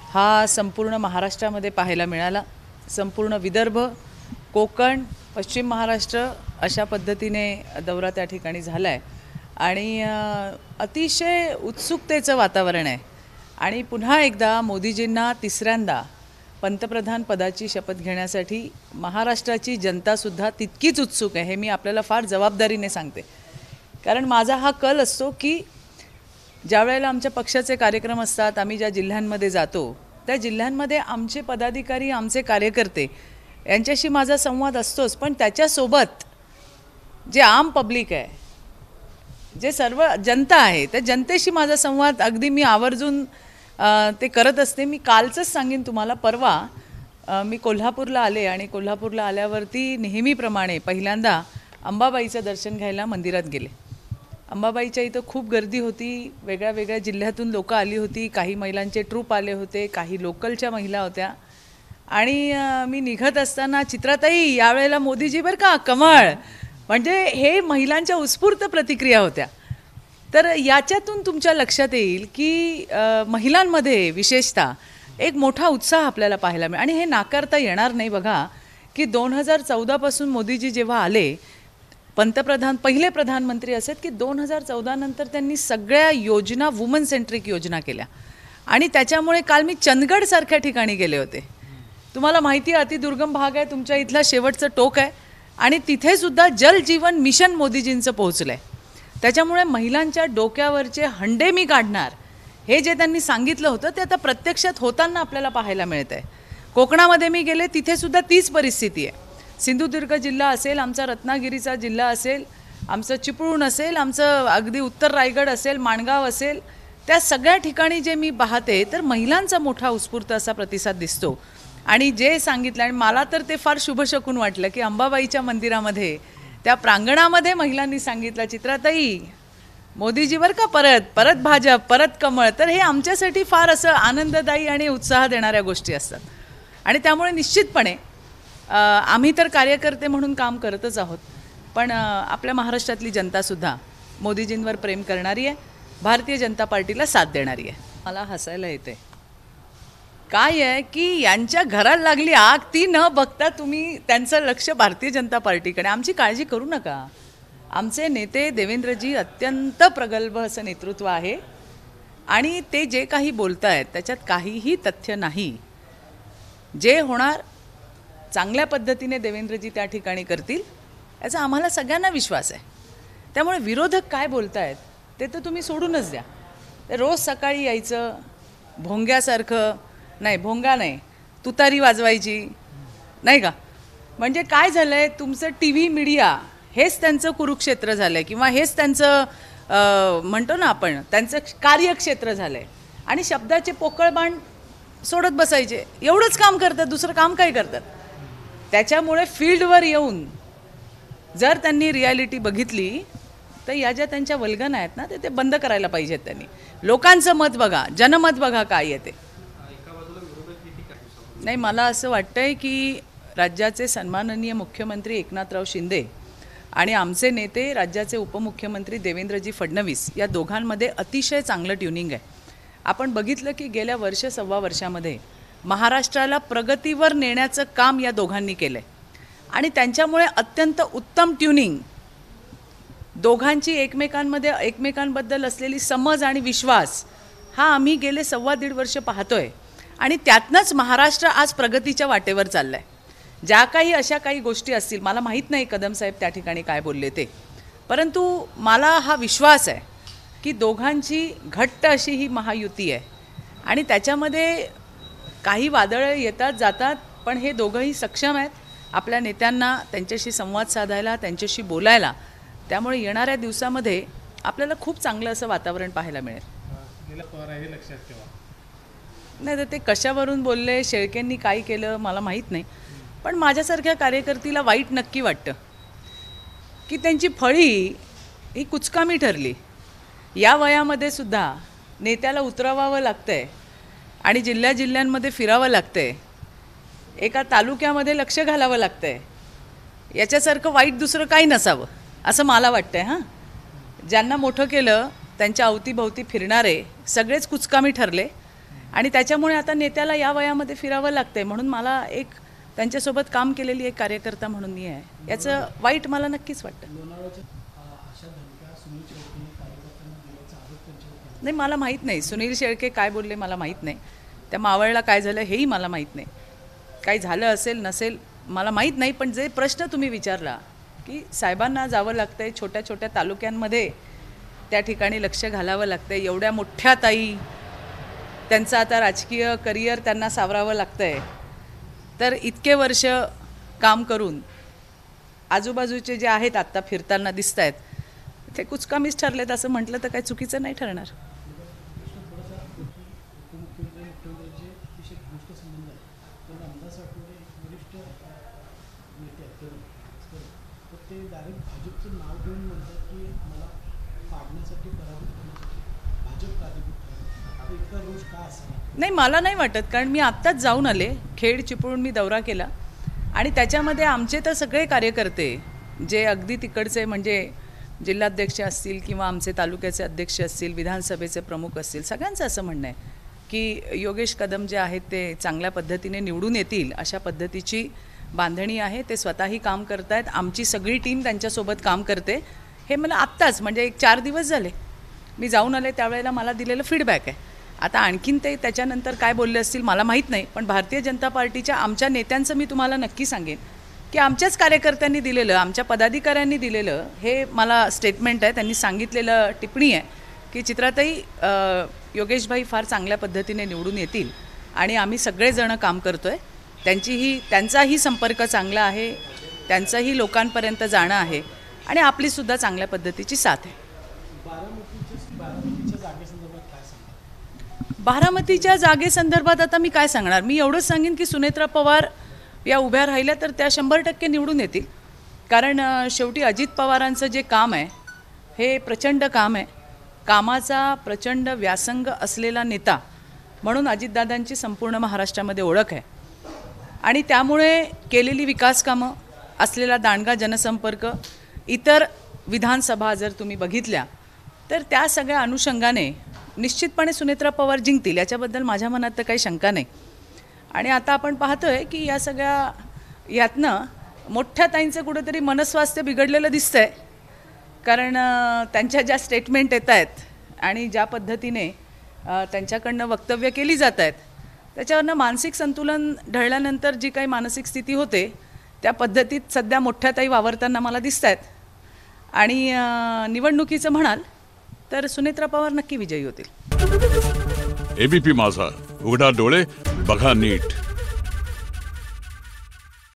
हा संपूर्ण महाराष्ट्रामध्ये पाहायला मिळाला। संपूर्ण विदर्भ, कोकण, पश्चिम महाराष्ट्र अशा पद्धतीने दौरा त्या ठिकाणी झाला आहे आणि अतिशय उत्सुकतेचं वातावरण आहे आणि पुन्हा एकदा मोदीजींना तिसऱ्यांदा पंतप्रधान पदाची शपथ घेण्यासाठी महाराष्ट्राची जनतासुद्धा तितकीच उत्सुक आहे। हे मी आपल्याला फार जबाबदारीने सांगते, कारण माझा हा कल असतो की ज्या वेळेला आमच्या पक्षाचे कार्यक्रम असतात, आम्ही ज्या जिल्ह्यांमध्ये जातो त्या जिल्ह्यांमध्ये आमचे पदाधिकारी, आमचे कार्यकर्ते यांच्याशी माझा संवाद असतोच, पण त्याच्यासोबत जे आम पब्लिक आहे, जे सर्व जनता आहे, त्या जनतेशी माझा संवाद अगदी मी आवर्जून ते करत असते। मी कालचंच सांगेन तुम्हाला, परवा मी कोल्हापूरला आले आणि कोल्हापूरला आल्यावरती नेहमीप्रमाणे पहिल्यांदा अंबाबाईचं दर्शन घ्यायला मंदिरात गेले। अंबाबाईच्या इथं खूप गर्दी होती, वेगळ्या वेगळ्या जिल्ह्यातून लोकं आली होती, काही महिलांचे ट्रूप आले होते, काही लोकलच्या महिला होत्या आणि मी निघत असताना चित्राताई यावेळेला मोदीजी बरं का कमळ, म्हणजे हे महिलांच्या उत्स्फूर्त प्रतिक्रिया होत्या। तर याच्यातून तुमच्या लक्षात येईल की महिलांमध्ये विशेषतः एक मोठा उत्साह आपल्याला पाहायला मिळेल आणि हे नाकारता येणार नाही। बघा की 2014 पासून मोदीजी जेव्हा आले पंतप्रधान, पहिले प्रधानमंत्री असेल की 2014 नंतर त्यांनी सगळ्या योजना वुमन सेंट्रिक योजना केल्या आणि त्याच्यामुळे काल मी चंदगडसारख्या ठिकाणी गेले होते। तुम्हाला माहिती आहे अतिदुर्गम भाग आहे, तुमच्या इथला शेवटचं टोक आहे आणि तिथे सुद्धा जल जीवन मिशन मोदीजींचं पोहोचलं आहे। त्याच्यामुळे महिलांच्या डोक्यावरचे हंडे मी काढणार हे जे त्यांनी सांगितलं होतं ते आता प्रत्यक्षात होताना आपल्याला पाहायला मिळत आहे। कोकणामध्ये मी गेले, तिथे सुद्धा तीच परिस्थिती आहे। सिंधुदुर्ग जिल्हा असेल, आमचा रत्नागिरीचा जिल्हा असेल, आमचं चिपळूण असेल, आमचं अगदी उत्तर रायगड असेल, माणगाव असेल, त्या सगळ्या ठिकाणी जे मी पाहते तर महिलांचा मोठा उत्स्फूर्त असा प्रतिसाद दिसतो आणि जे सांगितलं आणि मला तर ते फार शुभशकून वाटलं की अंबाबाईच्या मंदिरामध्ये त्या प्रांगणामध्ये महिलांनी सांगितलं चित्राताई मोदीजी बरं का परत परत भाजप, परत कमळ। तर हे आमच्यासाठी फार असं आनंददायी आणि उत्साह देणाऱ्या गोष्टी असतात आणि त्यामुळे निश्चितपणे आम्ही तर कार्यकर्ते म्हणून काम करतच आहोत, पण आपल्या महाराष्ट्रातली जनतासुद्धा मोदीजींवर प्रेम करणारी आहे, भारतीय जनता पार्टीला साथ देणारी आहे। मला हसायला येते, काय आहे की यांच्या घराला लागली आग ती न बघता तुम्ही त्यांचं लक्ष भारतीय जनता पार्टीकडे। आमची काळजी करू नका, आमचे नेते देवेंद्रजी अत्यंत प्रगल्भ असं नेतृत्व आहे आणि ते जे काही बोलत आहेत त्याच्यात काहीही तथ्य नाही। जे होणार चांगल्या पद्धतीने देवेंद्रजी त्या ठिकाणी करतील याचा आम्हाला सगळ्यांना विश्वास आहे। त्यामुळे विरोधक काय बोलत आहेत ते तर तुम्ही सोडूनच द्या। ते रोज सकाळी यायचं भोंग्यासारखं, नाही भोंगा नाही, तुतारी वाजवायची नाही का, म्हणजे काय झालं आहे तुमचं टी व्ही मीडिया हेच त्यांचं कुरुक्षेत्र झालं आहे किंवा हेच त्यांचं म्हणतो ना आपण त्यांचं कार्यक्षेत्र झालं आहे आणि शब्दाचे पोकळ बाण सोडत बसायचे, एवढंच काम करतात, दुसरं काम काय करतात। त्याच्यामुळे फील्डवर येऊन जर त्यांनी रियालिटी बघितली तर या ज्या त्यांच्या वल्गना आहेत ना ते बंद करायला पाहिजेत त्यांनी। लोकांचं मत बघा, जनमत बघा काय येते। नाही, मला असं वाटतंय की राज्याचे सन्माननीय मुख्यमंत्री एकनाथराव शिंदे आणि आमचे नेते राज्याचे उपमुख्यमंत्री देवेंद्रजी फडणवीस या दोघांमध्ये अतिशय चांगलं ट्युनिंग आहे। आपण बघितलं की गेल्या वर्ष सव्वा वर्षामध्ये महाराष्ट्राला प्रगतीवर नेण्याचं काम या दोघांनी केलं आहे आणि त्यांच्यामुळे अत्यंत उत्तम ट्युनिंग, दोघांची एकमेकांमध्ये एकमेकांबद्दल असलेली समज आणि विश्वास हा आम्ही गेले सव्वा दीड वर्ष पाहतोय आणि त्यातनंच महाराष्ट्र आज प्रगतीच्या वाटेवर चाललं आहे। ज्या काही अशा काही गोष्टी असतील, मला माहीत नाही कदम साहेब त्या ठिकाणी काय बोलले ते, परंतु मला हा विश्वास आहे की दोघांची घट्ट अशी ही महायुती आहे आणि त्याच्यामध्ये काही वादळं येतात जातात, पण हे दोघंही सक्षम आहेत आपल्या नेत्यांना त्यांच्याशी संवाद साधायला, त्यांच्याशी बोलायला। त्यामुळे येणाऱ्या दिवसामध्ये आपल्याला खूप चांगलं असं वातावरण पाहायला मिळेल। नाही तर ते कशावरून बोलले, शेळकेंनी काय केलं मला माहीत नाही, पण माझ्यासारख्या कार्यकर्तीला वाईट नक्की वाटतं की त्यांची फळी ही कुचकामी ठरली। या वयामध्ये सुद्धा नेत्याला उतरवावं लागतंय आणि जिल्ह्यांमध्ये फिरावं लागतंय, एका तालुक्यामध्ये लक्ष घालावं लागतंय, याच्यासारखं वाईट दुसरं काही नसावं असं मला वाटतंय। हां, ज्यांना मोठं केलं त्यांच्या अवतीभवती फिरणारे सगळेच कुचकामी ठरले आणि त्याच्यामुळे आता नेत्याला या वयामध्ये फिरावं लागतंय, म्हणून मला एक त्यांच्यासोबत काम केलेली एक कार्यकर्ता म्हणून मी आहे, याचं वाईट मला नक्कीच वाटतं. नाही, मला माहीत नाही सुनील शेळके काय बोलले, मला माहीत नाही. त्या मावळला काय झालं हेही मला माहीत नाही. काही झालं असेल नसेल मला माहीत नाही. पण जे प्रश्न तुम्ही विचारला की साहेबांना जावं लागतंय छोट्या छोट्या तालुक्यांमध्ये, त्या ठिकाणी लक्ष घालावं लागतंय, एवढ्या मोठ्या ताई, त्यांचं आता राजकीय करिअर त्यांना सावरावं लागतंय, तर इतके वर्ष काम करून आजूबाजूचे जे आहेत आत्ता फिरताना दिसत आहेत ते कुचकामीच ठरलेत असं म्हटलं तर काही चुकीचं नाही ठरणार. नाही, मला नाही वाटत, कारण मी आत्ताच जाऊन आले, खेड चिपळूण मी दौरा केला आणि त्याच्यामध्ये आमचे तर सगळे कार्यकर्ते जे अगदी तिकडचे म्हणजे जिल्हाध्यक्ष असतील किंवा आमचे तालुक्याचे अध्यक्ष असतील, विधानसभेचे प्रमुख असतील, सगळ्यांचं असं म्हणणं आहे की योगेश कदम जे आहेत ते चांगल्या पद्धतीने निवडून येतील अशा पद्धतीची बांधणी आहे. ते स्वतःही काम करत आहेत, आमची सगळी टीम त्यांच्यासोबत काम करते. हे मला आत्ताच म्हणजे एक 4 दिवस झाले मी जाऊन आले, त्यावेळेला मला दिलेलं फीडबॅक आहे. आता आणखीन ते त्याच्यानंतर काय बोलले असतील मला माहीत नाही, पण भारतीय जनता पार्टीच्या आमच्या नेत्यांचं मी तुम्हाला नक्की सांगेन की आमच्याच कार्यकर्त्यांनी दिलेलं, आमच्या पदाधिकाऱ्यांनी दिलेलं हे मला स्टेटमेंट आहे. त्यांनी सांगितलेलं टिप्पणी आहे की चित्राताई, योगेशभाई फार चांगल्या पद्धतीने निवडून येतील आणि आम्ही सगळेजण काम करतो आहे. त्यांचाही संपर्क चांगला आहे, त्यांचंही लोकांपर्यंत जाणं आहे आणि आपलीसुद्धा चांगल्या पद्धतीची साथ आहे. बारामतीच्या जागेसंदर्भात आता मी काय सांगणार? मी एवढंच सांगेन की सुनेत्रा पवार या उभ्या राहिल्या तर त्या 100% निवडून येतील. कारण शेवटी अजित पवारांचं जे काम आहे हे प्रचंड काम आहे, कामाचा प्रचंड व्यासंग असलेला नेता म्हणून अजितदादांची संपूर्ण महाराष्ट्रामध्ये ओळख आहे आणि त्यामुळे केलेली विकास कामं, असलेला दांडगा जनसंपर्क, इतर विधानसभा जर तुम्ही बघितल्या तर त्या सगळ्या अनुषंगाने निश्चितपणे सुनेत्रा पवार जिंकतील, याच्याबद्दल माझ्या मनात तर काही शंका नाही. आणि आता आपण पाहतोय की या सगळ्या यातनं मोठ्या ताईंचं कुठेतरी मनस्वास्थ्य बिघडलेलं दिसतंय, कारण त्यांच्या ज्या स्टेटमेंट येत आहेत आणि ज्या पद्धतीने त्यांच्याकडनं वक्तव्य केली जात आहेत त्याच्यावरनं मानसिक संतुलन ढळल्यानंतर जी काही मानसिक स्थिती होते त्या पद्धतीत सध्या मोठ्या ताई वावरताना मला दिसत आहेत. आणि निवडणुकीचं म्हणाल तर सुनेत्रा पवार नक्की विजयी होतील. एबीपी माझा, उघडा डोळे बघा नीट.